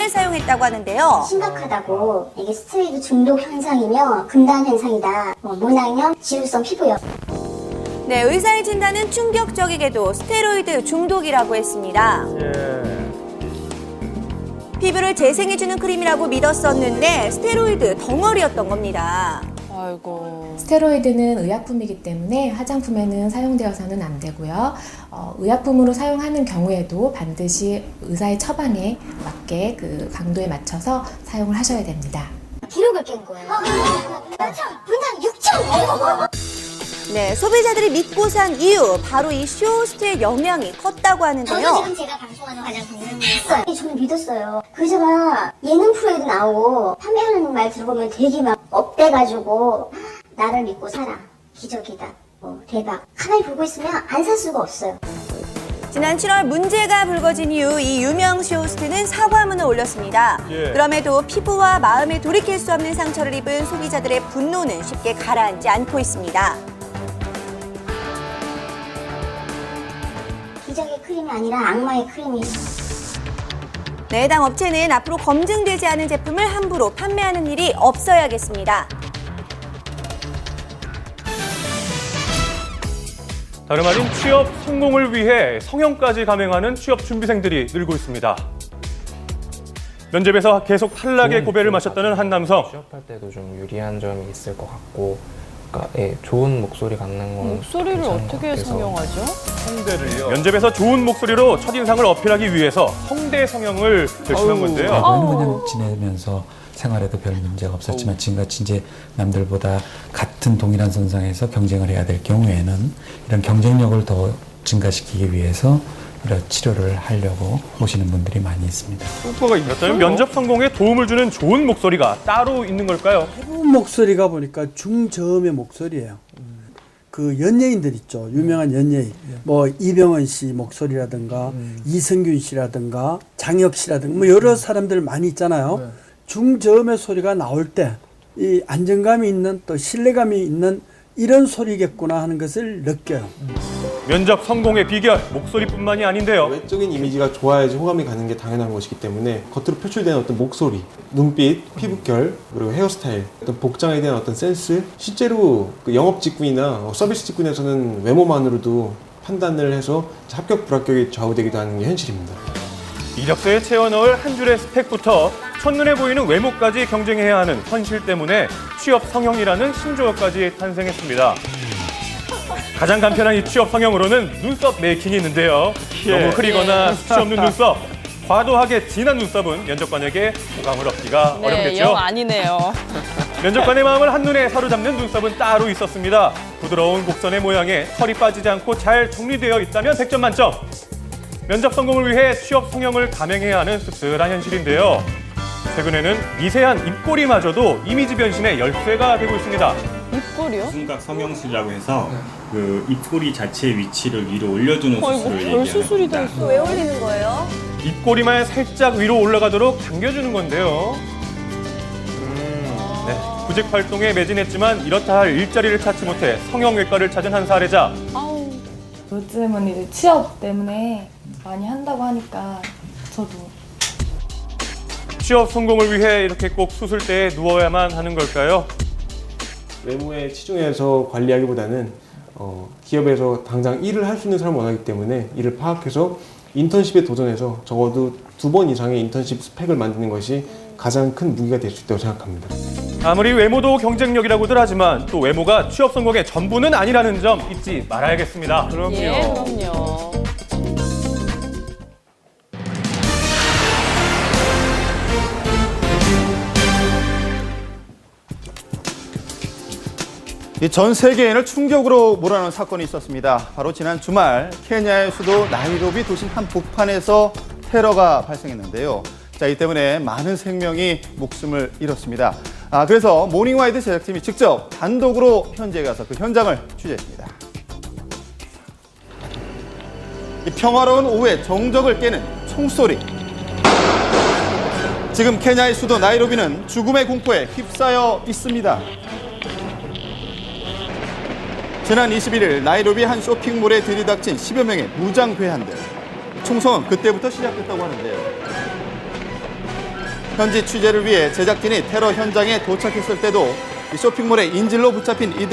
을 사용했다고 하는데요. 심각하다고 이게 스테로이드 중독 현상이며 금단 현상이다. 모낭염, 지루성 피부염. 네, 의사의 진단은 충격적이게도 스테로이드 중독이라고 했습니다. 피부를 재생해주는 크림이라고 믿었었는데 스테로이드 덩어리였던 겁니다. 아이고. 스테로이드는 의약품이기 때문에 화장품에는 사용되어서는 안 되고요. 의약품으로 사용하는 경우에도 반드시 의사의 처방에 맞게 그 강도에 맞춰서 사용을 하셔야 됩니다. 기록을 깬 거예요. 분당 6천! 네, 소비자들이 믿고 산 이유, 바로 이 쇼호스트의 영향이 컸다고 하는데요. 지금 제가 방송하는 화장품은 있어요. 저는 믿었어요. 그래서 막 예능 프로에도 나오고 판매하는 말 들어보면 되게 막 업돼가지고 나를 믿고 사라. 기적이다. 대박. 가만히 보고 있으면 안 살 수가 없어요. 지난 7월 문제가 불거진 이후 이 유명 쇼호스트는 사과문을 올렸습니다. 그럼에도 피부와 마음에 돌이킬 수 없는 상처를 입은 소비자들의 분노는 쉽게 가라앉지 않고 있습니다. 기적의 크림이 아니라 악마의 크림이. 네, 해당 업체는 앞으로 검증되지 않은 제품을 함부로 판매하는 일이 없어야겠습니다. 다름 아닌 취업 성공을 위해 성형까지 감행하는 취업 준비생들이 늘고 있습니다. 면접에서 계속 탈락의 고배를 마셨다는 한 남성. 취업할 때도 좀 유리한 점이 있을 것 같고, 그러니까 좋은 목소리 갖는 건 목소리를 괜찮은 것 어떻게 같아서. 성형하죠? 면접에서 좋은 목소리로 첫인상을 어필하기 위해서 성대 성형을 결심한 건데요. 과거에는 그냥 지내면서 생활에도 별 문제가 없었지만 지금같이 이제 남들보다 같은 동일한 선상에서 경쟁을 해야 될 경우에는 이런 경쟁력을 더 증가시키기 위해서 이런 치료를 하려고 오시는 분들이 많이 있습니다. 효과가 있었다면 면접 성공에 도움을 주는 좋은 목소리가 따로 있는 걸까요? 대부분 목소리가 보니까 중저음의 목소리예요. 그 연예인들 있죠. 유명한 연예인. 뭐 이병헌 씨 목소리라든가 이승균 씨라든가 장혁 씨라든가 뭐 여러 사람들 많이 있잖아요. 중저음의 소리가 나올 때 이 안정감이 있는 또 신뢰감이 있는 이런 소리겠구나 하는 것을 느껴요. 면접 성공의 비결, 목소리뿐만이 아닌데요. 외적인 이미지가 좋아야지 호감이 가는 게 당연한 것이기 때문에 겉으로 표출되는 어떤 목소리, 눈빛, 피부결, 그리고 헤어스타일, 어떤 복장에 대한 어떤 센스, 실제로 그 영업 직군이나 서비스 직군에서는 외모만으로도 판단을 해서 합격, 불합격이 좌우되기도 하는 게 현실입니다. 이력서에 채워 넣을 한 줄의 스펙부터 첫눈에 보이는 외모까지 경쟁해야 하는 현실 때문에 취업 성형이라는 신조어까지 탄생했습니다. 가장 간편한 이 취업 성형으로는 눈썹 메이킹이 있는데요. 너무 흐리거나 수치 없는 눈썹, 과도하게 진한 눈썹은 면접관에게 호감을 얻기가 네, 어렵겠죠. 영 아니네요. 면접관의 마음을 한눈에 사로잡는 눈썹은 따로 있었습니다. 부드러운 곡선의 모양에 털이 빠지지 않고 잘 정리되어 있다면 100점 만점. 면접 성공을 위해 취업 성형을 감행해야 하는 씁쓸한 현실인데요. 최근에는 미세한 입꼬리마저도 이미지 변신의 열쇠가 되고 있습니다. 입꼬리요? 순각 성형술이라고 해서 그 입꼬리 자체의 위치를 위로 올려주는 수술을 얘기하는 별수술이 다 겁니다. 있어. 왜 올리는 거예요? 입꼬리만 살짝 위로 올라가도록 당겨주는 건데요. 네, 구직 활동에 매진했지만 이렇다 할 일자리를 찾지 못해 성형외과를 찾은 한 사례자. 아우. 요즘은 이제 취업 때문에 많이 한다고 하니까 저도. 취업 성공을 위해 이렇게 꼭 수술대에 누워야만 하는 걸까요? 외모에 치중해서 관리하기보다는 기업에서 당장 일을 할 수 있는 사람을 원하기 때문에 이를 파악해서 인턴십에 도전해서 적어도 2번 이상의 인턴십 스펙을 만드는 것이 가장 큰 무기가 될 수 있다고 생각합니다. 아무리 외모도 경쟁력이라고들 하지만 또 외모가 취업 성공의 전부는 아니라는 점 잊지 말아야겠습니다. 그럼요. 예, 그럼요. 전 세계인을 충격으로 몰아넣은 사건이 있었습니다. 바로 지난 주말 케냐의 수도 나이로비 도심 한복판에서 테러가 발생했는데요. 자, 이 때문에 많은 생명이 목숨을 잃었습니다. 그래서 모닝와이드 제작팀이 직접 단독으로 현지에 가서 그 현장을 취재했습니다. 이 평화로운 오후에 정적을 깨는 총소리. 지금 케냐의 수도 나이로비는 죽음의 공포에 휩싸여 있습니다. 지난 21일 나이로비 한 쇼핑몰에 들이닥친 10여 명의 무장 괴한들. 총성은 그때부터 시작됐다고 하는데요. 현지 취재를 위해 제작진이 테러 현장에 도착했을 때도 이 쇼핑몰의 인질로 붙잡힌 이들